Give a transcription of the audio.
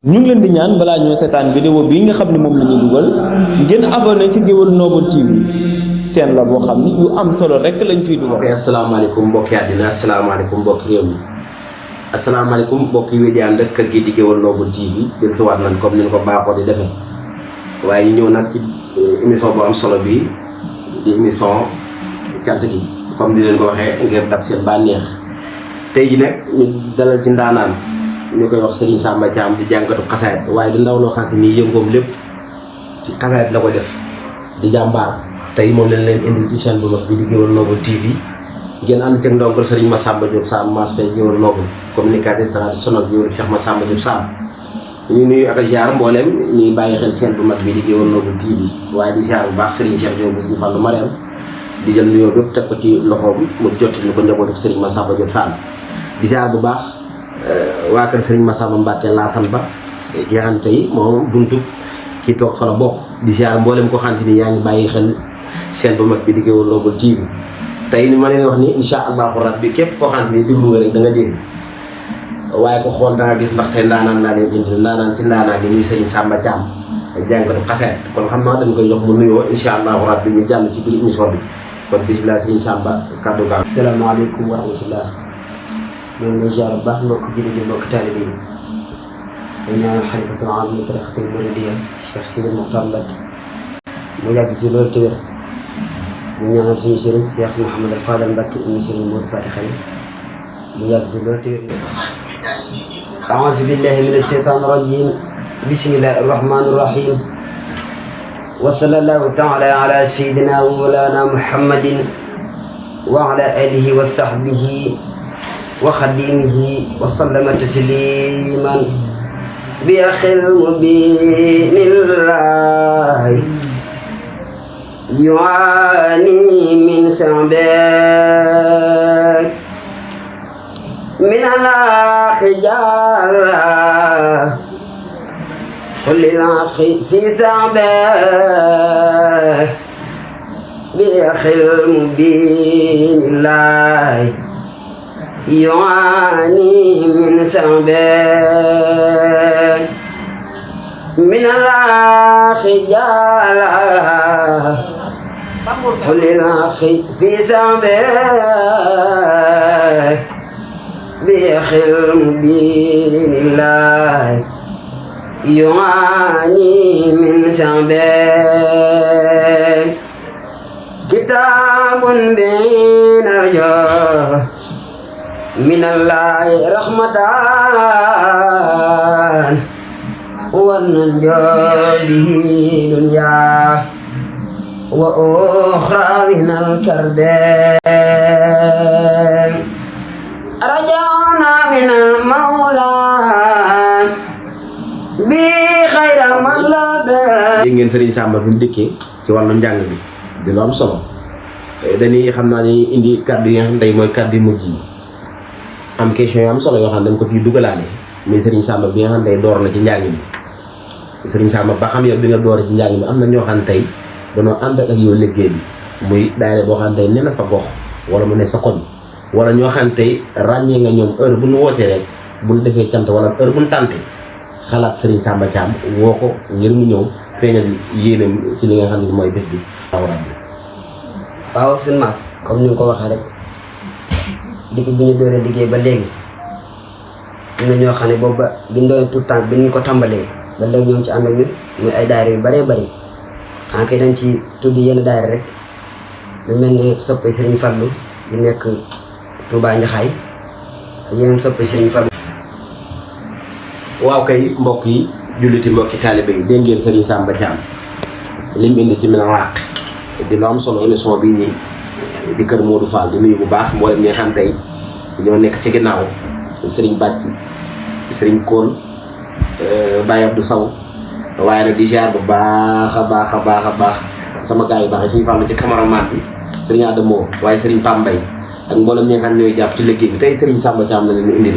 ñu ngi leen di ñaan balaa ñoo seetaan vidéo bii nga xam ne moom la ñuy dugal ngeen abonné ci Gueweul Noble TV seen la boo xam ne yu am solo rek lañ fiy dugal. ok asalaamaaleykum mbokki àddina asalaamaaleykum mbokki réew mi asalaamaaleykum mbokki wéy di ànd ak kër gi di Gueweul Noble TV del siwaat nañ comme ni ñu ko baaxoo di defee waaye ñu ñëw nag ci émission bu am solo bi di émission cant gi comme di leen ko waxee ngir dab seen bànneex tey ji nag ñu dalal ci ndaanaan ñu koy wax Serigne Samba Thiam di jàngkatu xasaayit waaye di ndaw loo xam si nii yëngoom lépp ci xasaayit la ko def di jàmbaar tey moom lañ leen indi ci chaîne bu mag bi di Gueweul Noble TV ngeen ànd ceeg ndongal Serigne Massamba Diop Sam Mass Faye Gueweul Noble communicateur traditionnel Gueweul Cheikh Massamba Diop Sam ñu nuyu ak a ziar mboolem ñuy bàyyi xel chaîne bu mag bi di Gueweul Noble TV waaye di ziar bu baax Serigne Cheikh Diop Serigne Fallou Mariam di jël nuyoo bépp teg ko ci loxoom mu jottali ko njabootu Serigne Massamba Diop Sam di ziar bu baax waa kër Serigne Massamba Mbacke Lassane Ba ki nga xam tey moom buntu kii toog fa la bokk di ziar mboolem ko xamante ni yaa ngi bàyyi xel seen bu mag bi di Gueweul Noble TV tey ni ma leen wax ni incha allahu rabbi képp koo xamante ni déglu nga rek da nga dégg waaye ko xool da nga gis ndax tey ndaanaan laa leen indi ndaanaan ci ndaanaan bi muy Serigne Samba Thiam jàngatu xasaayit kon xam naa dañ koy jox mu nuyoo incha allahu rabbi ñu jàll ci biir émission bi kon bisimilah Serigne Samba kàddu gaaw. asalaamaaleykum wa rahmatullah ñoo ngi lay ziar bu baax mbokk jullit yi mbokk taalibe yi dañ ñaanal xalifatul aam li tarixatul muridiyya Cheikh Sidi Mokhtar Mbacké mu yàgg ci loolu te wér ñu ñaanal suñu sëriñ Cheikh Mouhamadou Fadal Mbacké ibnu sëriñ Modou Fati Xali mu yàgg ci loolu te wér aouzu billahi mina shaytaani rajim bismillahi rahmani rahim wa sallallahu taala ala sayyidina wa mawlana muhammadin wa ala alihi wa sahbihi wa xadimihi wa sallama tasliman bi xilmu binillahi yuani min sabek min alaxijara kulli laxi fi sabek bi xilmu binillahi يعاني من ثوبه من الخجالة كل الأخي في ثوبه بخلم بين الله يعاني من ثوبه كتاب بين رجاه من الله رحمتان وننجو به دنيا وأخرى من الكرب رجعنا من المولى بخير مطلب. ngeen Serigne Samba fi mu dikkee ci wàllum njàng bi di lu am solo dañuy xam naa ni indi kàddu yi nga xam tey mooy kàddu yu mujj yi am question yu am solo yoo xam ne dañ ko ciy dugalaale muy Serigne Samba bi nga xam ne tey door na ci njàng mi Serigne Samba ba xam yow bi nga door ci njàng mi am na ñoo xam ne tey dañoo ànd ak yow liggéey bi muy daayira boo xam ne tey ne na sa gox wala mu ne sa koñ wala ñoo xam ne tey ràññee nga ñoom heure bu ñu wootee rek bu ñu defee cant wala heure bu ñu tàntee xalaat Serigne Samba Thiam woo ko ngir mu ñëw feeñal yéenam ci li nga xam ne mooy bés bi. waaw sëñ Mass comme ni nga ko waxee rek. depuis bi ñu dooree liggéey ba léegi am na ñoo xam ne boobu ba bi ñu doon tout temps bi ñu ko tàmbalee ba léegi ñoo ngi ci ànd ak ñun muy ay daayira yu bëree bëri xanaa kay dañ ci tudd yenn daayira rek lu mel ne soppe Serigne Fallou yu nekk Touba Ndiakhaay ak yeneen soppe Serigne Fallou. waaw kay mbokk yi julliti mbokki taalibe yi dégg ngeen Serigne Samba Thiam lim indi ci Minanwaaq di lu am solo émission bii nii. di kër Modou Fall di nuyu bu baax mboolem ñi nga xam tey ñoo nekk ci ginnaaw Serigne Bàcc Serigne Kool Baye Abdou Sow waaye nag di ziar bu baax a baax a baax a baax sama gars yi baax yi Serigne Fall ci cameraman bi Serigne Adamo waaye Serigne Pambay ak mboolem ñi nga xam ñooy jàpp ci liggéey bi tey Serigne Samba Thiam na leen indi